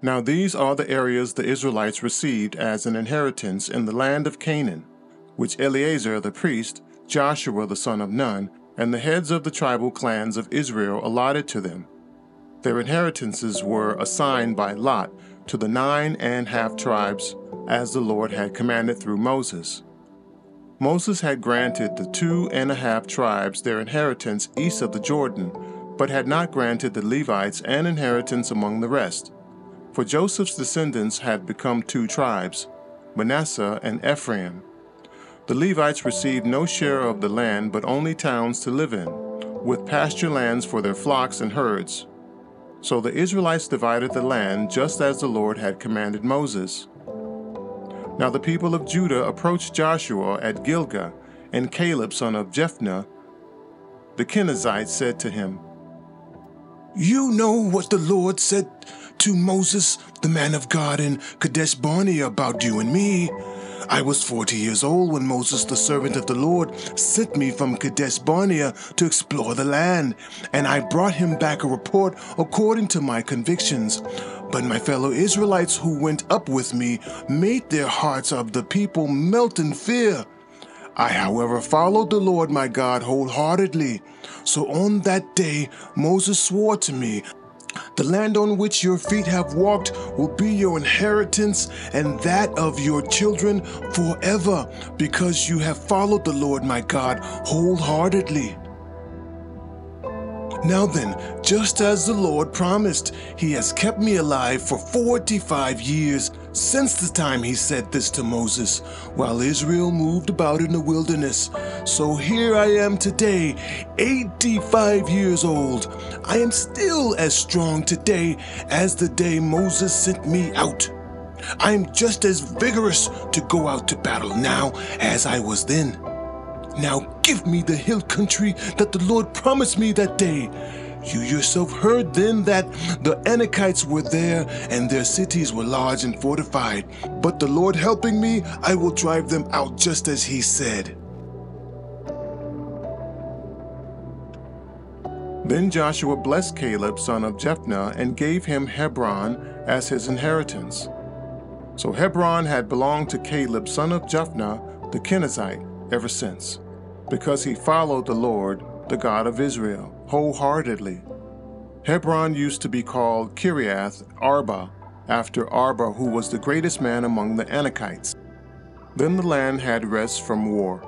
Now these are the areas the Israelites received as an inheritance in the land of Canaan, which Eleazar the priest, Joshua the son of Nun, and the heads of the tribal clans of Israel allotted to them. Their inheritances were assigned by lot to the 9½ tribes, as the Lord had commanded through Moses. Moses had granted the 2½ tribes their inheritance east of the Jordan, but had not granted the Levites an inheritance among the rest. For Joseph's descendants had become 2 tribes, Manasseh and Ephraim. The Levites received no share of the land but only towns to live in, with pasture lands for their flocks and herds. So the Israelites divided the land just as the Lord had commanded Moses. Now the people of Judah approached Joshua at Gilgal, and Caleb son of Jephunneh the Kenizzite said to him, "You know what the Lord said to Moses, the man of God, in Kadesh Barnea about you and me. I was 40 years old when Moses, the servant of the Lord, sent me from Kadesh Barnea to explore the land, and I brought him back a report according to my convictions. But my fellow Israelites who went up with me made their hearts of the people melt in fear. I, however, followed the Lord my God wholeheartedly. So on that day Moses swore to me, 'The land on which your feet have walked will be your inheritance and that of your children forever, because you have followed the Lord my God wholeheartedly.' Now then, just as the Lord promised, he has kept me alive for 45 years since the time he said this to Moses, while Israel moved about in the wilderness. So here I am today, 85 years old. I am still as strong today as the day Moses sent me out. I am just as vigorous to go out to battle now as I was then. Now give me the hill country that the Lord promised me that day. You yourself heard then that the Anakites were there, and their cities were large and fortified. But the Lord helping me, I will drive them out just as he said." Then Joshua blessed Caleb son of Jephunneh and gave him Hebron as his inheritance. So Hebron had belonged to Caleb son of Jephunneh the Kenizzite ever since, because he followed the Lord, the God of Israel, wholeheartedly. Hebron used to be called Kiriath Arba, after Arba, who was the greatest man among the Anakites. Then the land had rest from war.